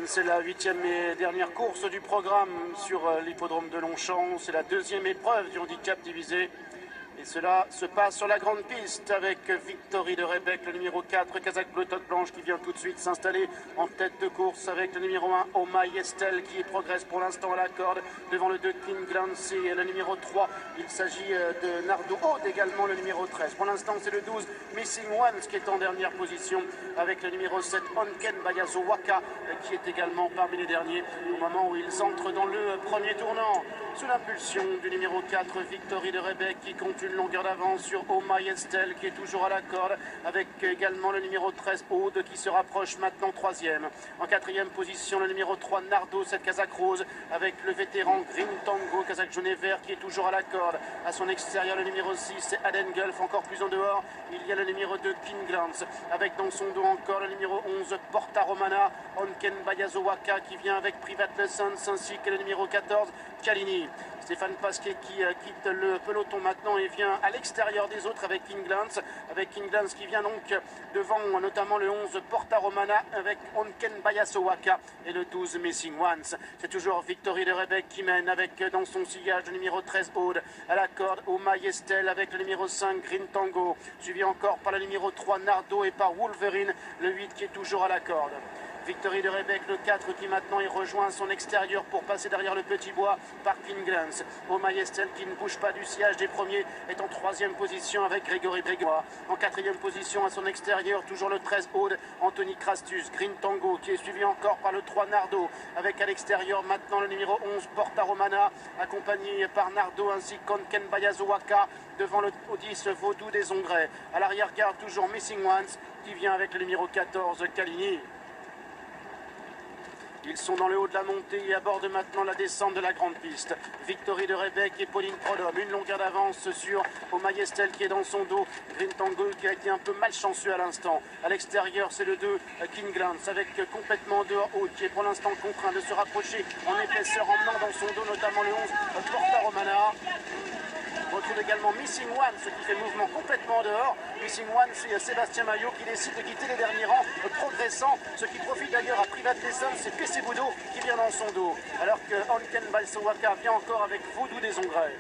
C'est la 8e et dernière course du programme sur l'hippodrome de Longchamp. C'est la 2e épreuve du handicap divisé. Et cela se passe sur la grande piste avec Victory de Rebec, le numéro 4, Kazakh Bleu Tote Blanche qui vient tout de suite s'installer en tête de course avec le numéro 1, Omaï Estelle qui progresse pour l'instant à la corde devant le 2 King Glance et le numéro 3. Il s'agit de Nardo Aude également le numéro 13. Pour l'instant c'est le 12 Missing Ones qui est en dernière position avec le numéro 7 Onken Bayazo Waka qui est également parmi les derniers au moment où ils entrent dans le premier tournant. Sous l'impulsion du numéro 4, Victory de Rebec qui compte une longueur d'avance sur Omaï Estelle qui est toujours à la corde avec également le numéro 13 Aude qui se rapproche maintenant 3e. En 4e position le numéro 3 Nardo, cette Kazakh Rose avec le vétéran Green Tango, Kazakh jaune et vert qui est toujours à la corde. À son extérieur le numéro 6 c'est Aden Gulf, encore plus en dehors il y a le numéro 2 King Glance avec dans son dos encore le numéro 11 Porta Romana, Onken Bayazowaka qui vient avec Private Lessons ainsi que le numéro 14 Kalini. Stéphane Pasquet qui quitte le peloton maintenant et vient à l'extérieur des autres avec King Glance qui vient donc devant notamment le 11 Porta Romana avec Onken Bayasowaka et le 12 Missing Ones. C'est toujours Victory de Rebec qui mène avec dans son sillage le numéro 13 Aude à la corde Omaï Estelle avec le numéro 5 Green Tango suivi encore par le numéro 3 Nardo et par Wolverine le 8 qui est toujours à la corde. Victory de Rebec, le 4 qui maintenant est rejoint à son extérieur pour passer derrière le petit bois par King Glance. Omaï Estelle qui ne bouge pas du sillage des premiers est en 3e position avec Grégory Brégois. En 4e position à son extérieur, toujours le 13 Aude, Anthony Crastus, Green Tango qui est suivi encore par le 3 Nardo avec à l'extérieur maintenant le numéro 11 Porta Romana accompagné par Nardo ainsi qu'Onken Bayazowaka devant le 10 Vaudou des Ongrais. À l'arrière-garde toujours Missing Ones qui vient avec le numéro 14 Kalini. Ils sont dans le haut de la montée et abordent maintenant la descente de la grande piste. Victory de Rebec et Pauline Prodhomme. Une longueur d'avance sur Omaï Estelle qui est dans son dos. Green Tango qui a été un peu malchanceux à l'instant. À l'extérieur, c'est le 2 King Glance avec complètement en dehors Aude qui est pour l'instant contraint de se rapprocher en épaisseur emmenant dans son dos notamment le 11 Porta Romana. On retrouve également Missing One, ce qui fait mouvement complètement en dehors. Missing One, c'est Sébastien Maillot qui décide de quitter les derniers rangs, progressant. Ce qui profite d'ailleurs à Private Lessons, c'est PC Boudot qui vient dans son dos. Alors que Onken Bayasowaka vient encore avec Vaudou des Ongrais.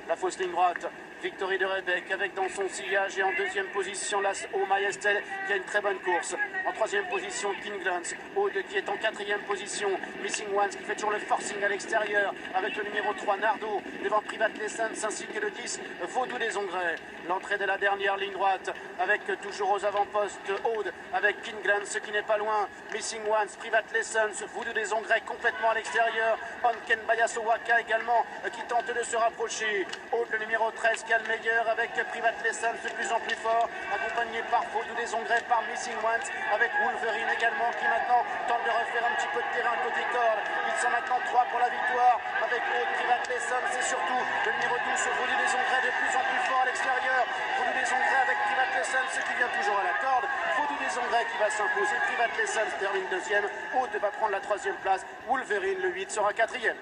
La fausse ligne droite. Victory de Rebec avec dans son sillage et en 2e position la Omaï Estelle qui a une très bonne course. En 3e position King Glance, Aude qui est en 4e position, Missing Ones qui fait toujours le forcing à l'extérieur avec le numéro 3 Nardo devant Private Lessons ainsi que le 10 Vaudou des Ongrais. L'entrée de la dernière ligne droite avec toujours aux avant-postes Aude avec King Glance qui n'est pas loin, Missing Ones, Private Lessons, Vaudou des Ongrais complètement à l'extérieur, Onken Bayasowaka également qui tente de se rapprocher. Aude le numéro 13 qui a le meilleur avec Private Lessons de plus en plus fort, accompagné par Vaudou des Ongrais, par Missing Ones, avec Wolverine également qui maintenant tente de refaire un petit peu de terrain côté corde. Ils sont maintenant 3 pour la victoire avec Aude, Private Lessons et surtout le numéro 12 Vaudou des Ongrais de plus en plus fort à l'extérieur. Vaudou des Ongrais avec Private Lessons qui vient toujours à la corde. Vaudou des Ongrais qui va s'imposer. Private Lessons termine 2e. Aude va prendre la 3e place. Wolverine le 8 sera 4e.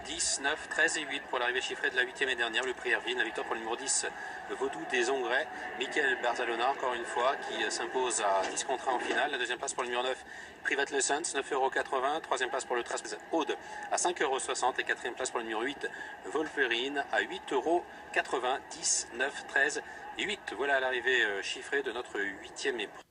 10, 9, 13 et 8 pour l'arrivée chiffrée de la 8e et dernière, le prix Erwin, la victoire pour le numéro 10, Vaudou des Ongrais, Michael Barzalona encore une fois qui s'impose à 10 contre 1 en finale, la 2e place pour le numéro 9, Private Lessons, 9,80 €, 3e place pour le 13 Aude à 5,60 € et 4e place pour le numéro 8, Wolverine à 8,80 €, 10, 9, 13 et 8. Voilà l'arrivée chiffrée de notre 8e épreuve.